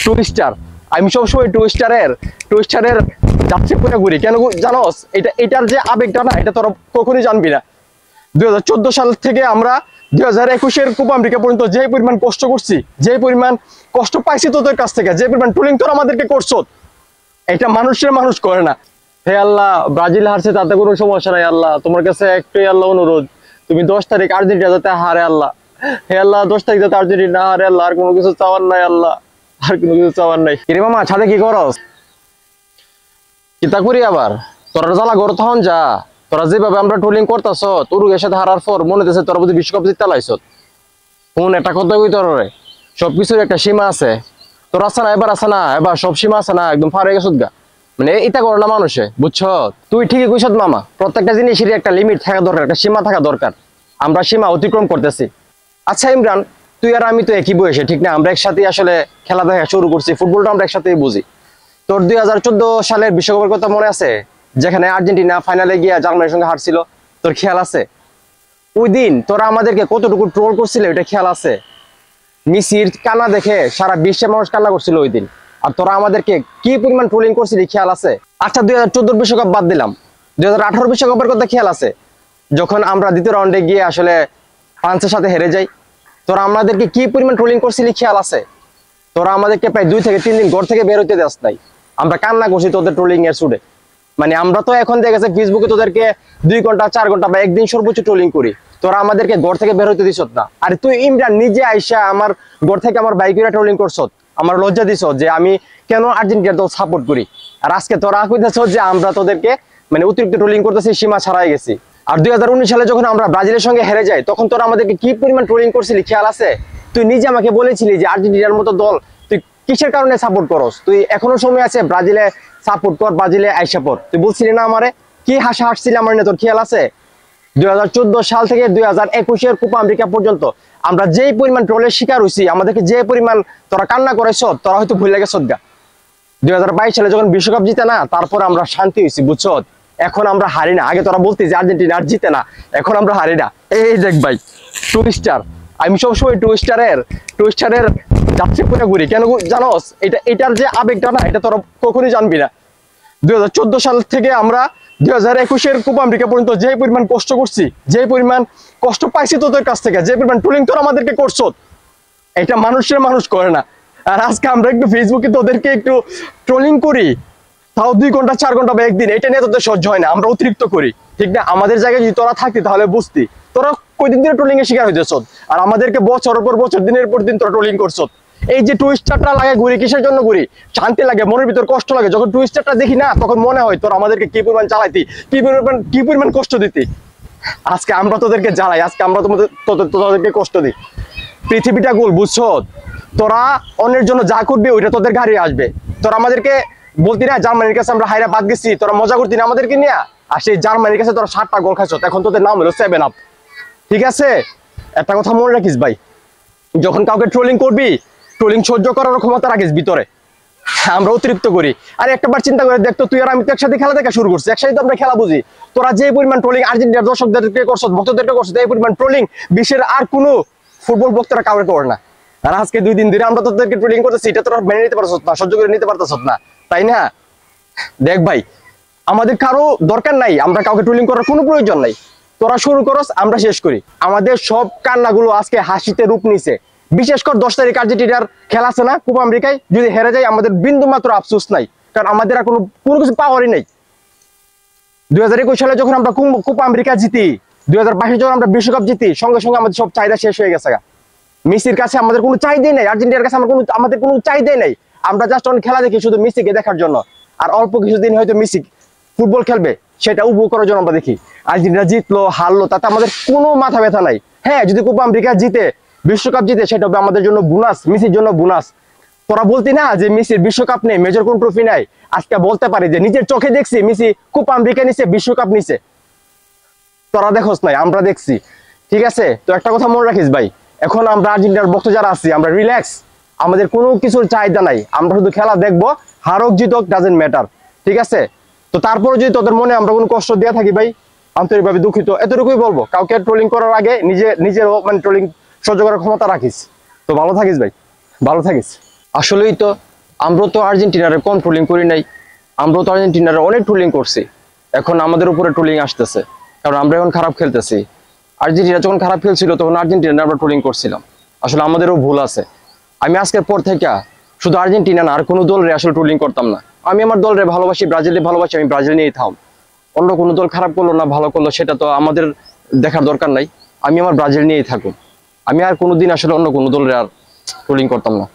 Twister. আমি সবসময় টুইস্টারের যাত্রী করে ঘুরি কেন জানোস? এটার যে আবেগটা না, এটা তোরা কখনই জানবি না। 2014 সাল থেকে আমরা 2021-এর কোপা আমেরিকা পর্যন্ত যে পরিমাণ কষ্ট করছি, যে পরিমাণ কষ্ট পাইছি তোদের কাছ থেকে, যে পরিমাণ ট্রোলিং তোরা আমাদেরকে করছো, এটা মানুষ করে না। হে আল্লাহ, ব্রাজিল হারছে তাতে কোনো সমস্যা নাই। আল্লাহ তোমার কাছে একটাই আল্লাহ অনুরোধ, তুমি 10 তারিখ আর্জেন্টিনা যাতে হারে আল্লাহ। হে আল্লাহ 10 তারিখ যাতে আর্জেন্টিনা হারে আল্লাহ, আর কোনো কিছু চাওয়ার নাই আল্লাহ, আর কোনো কিছু চাওয়ার নাই। কিরে মামা, ছাদে কি করস? কিতা করি আবার? তোরা জ্বালা ঘর তখন যা। তোরা যেভাবে আমরা ট্রোলিং করতেছ, উরুগুয়ের সাথে হারার পর মনে হচ্ছে তোরা বুঝি বিশ্বকাপ জিততে লাইছ। কোন একটা কথা কই তোর, সবকিছুর একটা সীমা আছে। তোর আছে না, এবার সব সীমা আছে না, একদম ফারে গেছত গা। মানে এটা করে না মানুষে, বুঝছ? তুই ঠিকই কইছ মামা, প্রত্যেকটা জিনিসেরই একটা লিমিট থাকা দরকার, একটা সীমা থাকা দরকার। আমরা সীমা অতিক্রম করতেছি। আচ্ছা ইমরান, তুই আর আমি তো একই বয়সে, ঠিক না? আমরা একসাথে আসলে খেলা দেখা শুরু করছি, ফুটবলটা আমরা একসাথেই বুঝি। তোর 2014 সালের বিশ্বকাপের কথা মনে আছে, যেখানে আর্জেন্টিনা ফাইনালে গিয়া জার্মানির সঙ্গে হারছিল? তোর খেয়াল আছে? ওই দিন তোরা আমাদেরকে কতটুকু ট্রোল করছিল, এটা খেয়াল আছে? মেসির কান্না দেখে সারা বিশ্বের মানুষ কান্না করছিল ওই দিন, আর তোরা আমাদেরকে কি পরিমাণ ট্রোলিং করছিলি খেয়াল আছে? আচ্ছা 2014 বিশ্বকাপ বাদ দিলাম, 2018 বিশ্বকাপের কথা খেয়াল আছে? যখন আমরা দ্বিতীয় রাউন্ডে গিয়ে আসলে ফ্রান্সের সাথে হেরে যাই, তোরা আমাদেরকে কি পরিমাণ ট্রোলিং করছিলি খেয়াল আছে? তোরা আমাদেরকে প্রায় 2 থেকে 3 দিন ঘর থেকে বের হইতে দেস নাই। আমরা কান্না করছি তোদের ট্রোলিং এর সুরে। মানে আমরা তো এখন দেখেছি ফেসবুকে তোদেরকে 2 ঘন্টা 4 ঘন্টা বা একদিন সর্বোচ্চ ট্রোলিং করি, তোরা আমাদেরকে ঘর থেকে বের হইতে দিস না। আর তুই ইমরান নিজে আইসা আমার ঘর থেকে আমার বাইকেরা ট্রোলিং করছ, আমার লজ্জা দিছ যে আমি কেন আর্জেন্টিনার দল সাপোর্ট করি। আর আজকে তোরা কইতেছ যে আমরা তোদেরকে মানে অতিরিক্ত ট্রোলিং করতেছি, সীমা ছাড়াই গেছি। আর 2019 সালে যখন আমরা ব্রাজিলের সঙ্গে হেরে যাই, তখন তোরা আমাদেরকে কি পরিমাণ ট্রোলিং করছিলি খেয়াল আছে? তুই নিজে আমাকে বলেছিলি যে আর্জেন্টিনার মতো দল তুই কিসের কারণে সাপোর্ট করস, তুই এখনো সময় আছে ব্রাজিলে সাপোর্ট কর, ব্রাজিলে আইসা পর। তুই বলছিলি না আমারে? কি হাসা হাসছিলি আমার নিয়ে, তোর খেয়াল আছে? 2014 সাল থেকে 2021-এর কোপা আমেরিকা পর্যন্ত আমরা যেই পরিমাণ ট্রোলের শিকার হইছি, আমাদেরকে যে পরিমাণ তোরা কান্না করেছ, তোরা হয়তো ভুলে গেছ গা। 2022 সালে যখন বিশ্বকাপ জিতে না, তারপর আমরা শান্তি হয়েছি, বুঝছ? এখন আমরা হারি না। আগে তোরা বলতি যে আর্জেন্টিনা আর জিতে না, এখন আমরা হারি না। এই দেখ ভাই, টুইস্টার। আমি সবসময় টুইস্টারের যাত্রী করে ঘুরি কেন জানোস? এটার যে আবেগটা না, এটা তোরা কখনই জানবি না। 2014 সাল থেকে আমরা 2021-এর কোপা আমেরিকা পর্যন্ত যে পরিমাণ কষ্ট করছি, যে পরিমাণ কষ্ট পাইছি তোদের কাছ থেকে, যে পরিমাণ ট্রোলিং তোরা আমাদেরকে করছো, এটা মানুষ করে না। আর আজকে আমরা একটু ফেসবুকে তোদেরকে একটু ট্রোলিং করি, তাও 2 ঘন্টা 4 ঘন্টা বা একদিন, এটা নিয়ে তোদের সহ্য হয় না। আমরা অতিরিক্ত করি, ঠিক না? আমাদের জায়গায় যদি তোরা থাকতি তাহলে বুঝতি। তোরা কয়দিন ধরে ট্রোলিং এর শিকার হইতেছ, আর আমাদেরকে বছরের পর বছর, দিনের পর দিন তোরা ট্রোলিং করছো। এই যে টুইস্টারটা লাগে ঘুরি, কিসের জন্য ঘুরি? শান্তি লাগে, মনের ভিতর কষ্ট লাগে। যখন টুইস্টারটা দেখি না, তখন মনে হয় তোরা আমাদেরকে কি পরিমাণ চালাইতি, কি পরিমাণ কষ্ট দিতি। আজকে আমরা তোদেরকে জ্বালাই, আজকে আমরা তোদেরকে কষ্ট দিই। পৃথিবীটা গোল, বুঝছো? তোরা অন্যের জন্য যা করবি ওইটা তোদের গাড়ি আসবে। তোরা আমাদেরকে বলতি না জার্মানির কাছে আমরা হাইরা বাদ গেছি, তোরা মজা করতি না আমাদেরকে নিয়ে? আর সেই জার্মানির কাছে তোরা 7টা গোল খাইছ, এখন তোদের নাম হলো 7 আপ। ঠিক আছে, একটা কথা মনে রাখিস ভাই, যখন কাউকে ট্রোলিং করবি, ট্রোলিং সহ্য করার ক্ষমতা রাখিস ভিতরে। আমরা অতিরিক্ত করি। আর একটাবার চিন্তা করে দেখতো, তুই আর আমি তো একসাথে খেলা দেখা শুরু করছি, একসাথে তো আমরা খেলা বুঝি। তোরা যে পরিমাণ ট্রোলিং আর্জেন্টিনার দর্শকদেরকে করছ, ভক্তদেরকে করছ, এই পরিমাণ ট্রোলিং বিশ্বের আর কোনো ফুটবল ভক্তরা কাউকে করে না। আর আজকে 2 দিন ধরে আমরা তোদেরকে ট্রোলিং করতেছি, এটা তোরা মেনে নিতে পারছ না, সহ্য করে নিতে পারতেছ না, তাই না? দেখ ভাই, আমাদের কারো দরকার নাই, আমরা কাউকে ট্রোলিং করার কোনো প্রয়োজন নাই। তোরা শুরু করস, আমরা শেষ করি। আমাদের সব কান্নাগুলো আজকে হাসিতে রূপ নিছে। বিশেষ করে 10 তারিখ আর্জেন্টিনার খেলা আছে না কোপা আমেরিকায়, যদি হেরে যায় আমাদের বিন্দু মাত্র আফসোস নাই, কারণ আমাদের আর কোনো কিছু পাওয়ারই নাই। 2021 সালে যখন আমরা কোপা আমেরিকা জিতি, 2022 যখন আমরা বিশ্বকাপ জিতি, সঙ্গে সঙ্গে আমাদের সব চাহিদা শেষ হয়ে গেছে। মেসির কাছে আমাদের কোনো চাহিদাই নাই, আর্জেন্টিনার কাছে আমাদের কোনো চাহিদাই নাই। আমরা জাস্ট অনেক খেলা দেখি শুধু মেসিকে দেখার জন্য, আর অল্প কিছুদিন হয়তো মেসি ফুটবল খেলবে সেটা উপভোগ করার জন্য আমরা দেখি। আর্জেন্টিনা জিতলো হারলো তাতে আমাদের কোনো মাথা ব্যথা নাই। হ্যাঁ, যদি কোপা আমেরিকা জিতে, বিশ্বকাপ জিতে, সেটা হবে আমাদের জন্য বোনাস, মেসির জন্য বোনাস। তোরা বলতি না যে মেসির বিশ্বকাপ নেই, মেজর কোন ট্রফি নাই, আজকে বলতে পারি যে নিজের চোখে দেখছি মেসি কোপা আমেরিকা নিছে, বিশ্বকাপ নিছে। তোরা দেখোস নাই, আমরা দেখছি। ঠিক আছে, তো একটা কথা মনে রাখিস ভাই, এখন আমরা আর্জেন্টিনার ভক্ত যারা আছি, আমরা রিল্যাক্স, আমাদের কোনো কিছুর চাহিদা নাই, আমরা শুধু খেলা দেখবো, হারক জিতক ডাজেন্ট ম্যাটার। ঠিক আছে, তো তারপরে যদি তোদের মনে আমরা কোনো কষ্ট দিয়ে থাকি ভাই, আন্তরিকভাবে দুঃখিত, এতটুকুই বলবো। কাউকে ট্রোলিং করার আগে নিজের মানে ট্রোলিং সহ্য করার ক্ষমতা রাখিস। তো ভালো থাকিস ভাই, ভালো থাকিস। আসলেই তো আমরা তো আর্জেন্টিনারে কম ট্রোলিং করি নাই, আমরা তো আর্জেন্টিনারে অনেক ট্রোলিং করছি। এখন আমাদের উপরে ট্রোলিং আসতেছে, কারণ আমরা এখন খারাপ খেলতেছি। আর্জেন্টিনা যখন খারাপ খেলছিল তখন আর্জেন্টিনা আমরা ট্রোলিং করছিলাম, আসলে আমাদেরও ভুল আছে। আমি আজকের পর থেকে শুধু আর্জেন্টিনা না, আর কোনো দলরে আসলে ট্রোলিং করতাম না। আমি আমার দলরে ভালোবাসি, ব্রাজিলে ভালোবাসি, আমি ব্রাজিল নিয়েই থাম। অন্য কোনো দল খারাপ করলো না ভালো করলো সেটা তো আমাদের দেখার দরকার নাই। আমি আমার ব্রাজিল নিয়েই থাকুন। আমি আর কোনোদিন আসলে অন্য কোনো দলরে আর ট্রোলিং করতাম না।